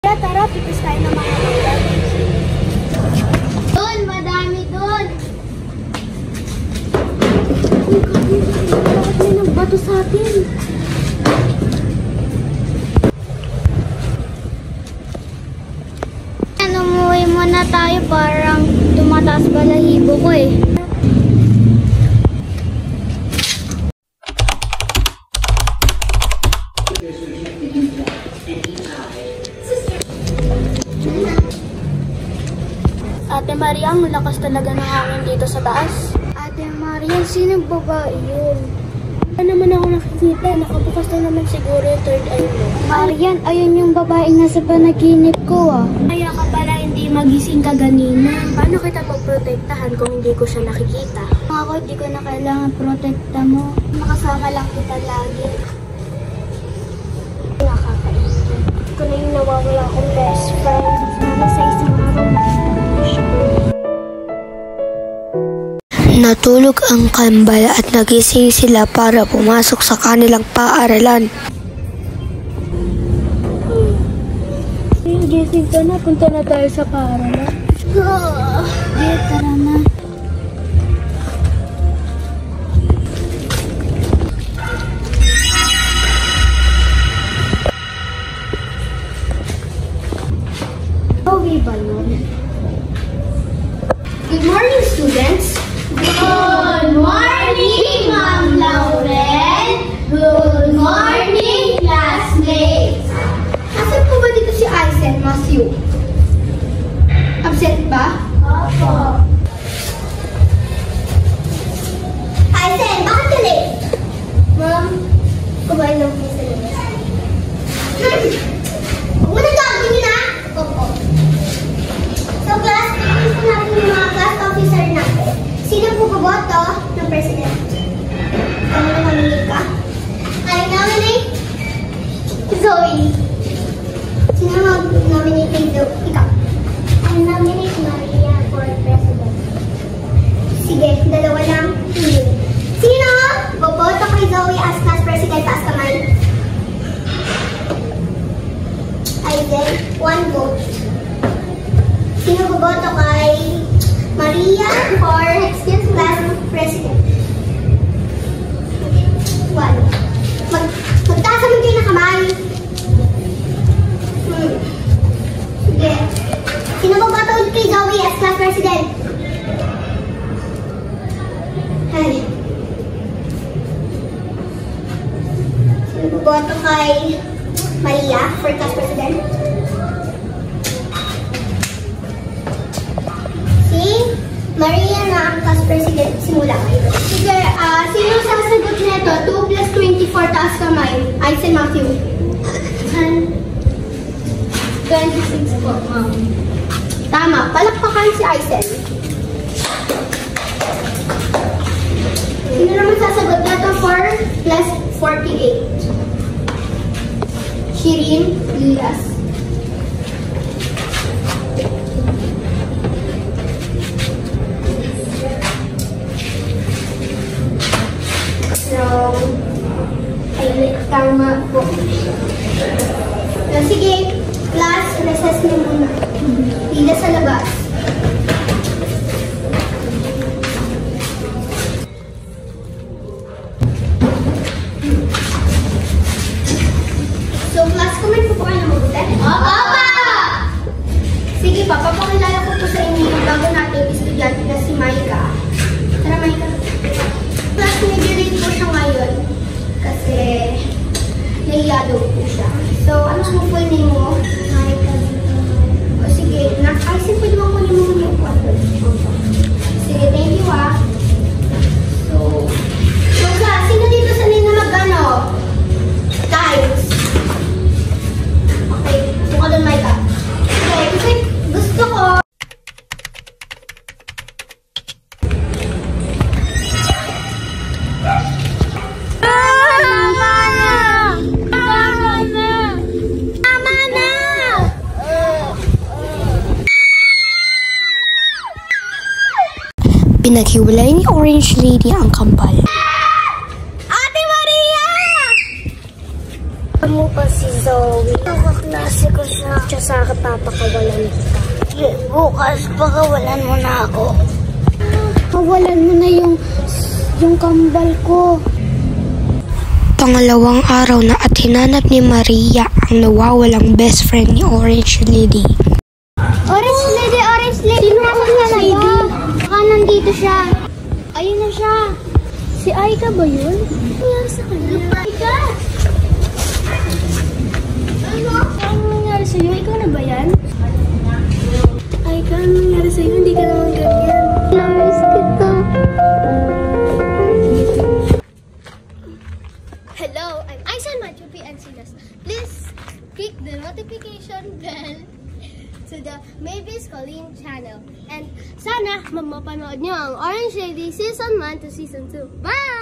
Tara, pipis tayo ng mga mangga. Doon, madami doon. Bakit may nagbato sa atin? Umuwi muna tayo, parang tumataas balahibo ko eh. Ate Maria, ang lakas talaga ng hangin dito sa taas. Ate Maria, sinong babae yun? Wala naman ako nakikita. Nakabukas na naman siguro yung third eye mo. Marian, ayun yung babae nga sa panaginip ko ah. Kaya ka pala hindi magising ka ganina. Paano kita pagprotektahan kung hindi ko siya nakikita? Kung ako, hindi ko na kailangan protekta mo. Makasama lang kita lagi. Nakakaisip. Ito na yung nawawala akong best friend. Sana sa isang araw. Natulog ang kambal at nagising sila para pumasok sa kanilang paaralan. Gising ka na, punta na tayo sa paaralan. Tara na. Uwi ba yun? Good morning, students! Good morning, Ma'am Lauren! Good morning, classmates! Asan po ba dito si Aisen, Matthew? Absent ba? Opo. Aisen, bakit ka late? Ma'am, kumain lang po sa labas. Huwag mo na gagawin yun ha? Opo. So class, tingin po natin yung mga class officer natin. Sino po boboto ng president? Ano na mamili ka? I nominate Zoe. Sino mag-nominate kay Zoe? Ikaw. I nominate Maria for president. Sige, dalawa lang. Sino boboto kay Zoe as class president? Taas kamay. Aiden, 1 vote. Sino boboto kay Maria for class president? 1. Magtaas naman kayo na kamay. Sige. Sino boboto kay Zoe as class president? Ay. Sino boboto kay Maria for class president? Maria na ang class president. Simula kayo. Sige, sino sasagot nito? 2 plus 24 taas kamay. Aisen Matthew. 26 po, ma'am. Tama. Palakpakan si Aisen. Sino naman sasagot nito? 4 plus 48. Shirin Lilas. Ay, tama po. Sige, class, recess na muna. Pila sa labas. So, class, kumain po po kayo na mabuti? Opo! Sige, papapakilala ko po sa inyo yung bago nating estudyante na si Maika. Tara, Maika. Class, nag-rate po siya ngayon kasi nahiya daw po siya. So, ano mo po yung name mo? O sige, Aisen, pwede mo kunin mo yung kwarto. Sige, thank you ah. So class, sino dito sanay na mag-ano? Times. Okay, buka doon, Maika. Okay, kasi gusto ko Pinaghiwalay ni Orange Lady ang kambal. Ate Maria! Mo pa si Zoe. Kaklase ko siya. Siya sa akin papakawalan kita. Bukas pakawalan mo na ako. Kawalan mo na yung kambal ko. Pangalawang araw na at hinanap ni Maria ang nawawalang best friend ni Orange Lady. Orange Lady, Orange Lady. Sino ang lady? Baka nandito siya. Ayun na siya. Si Aika ba yun? Ano nangyari sa kanya? Aika! Ano nangyari sa'yo? Ikaw na ba yan? Aika, ano nangyari sa'yo? Hindi ka naman ganyan. Namiss kita. Hello, I'm Aisan Machupi Encinas. Please click the notification bell to the Mavis Colleen channel. And sana mapanood nyo ang Orange Lady Season 1 to Season 2. Bye!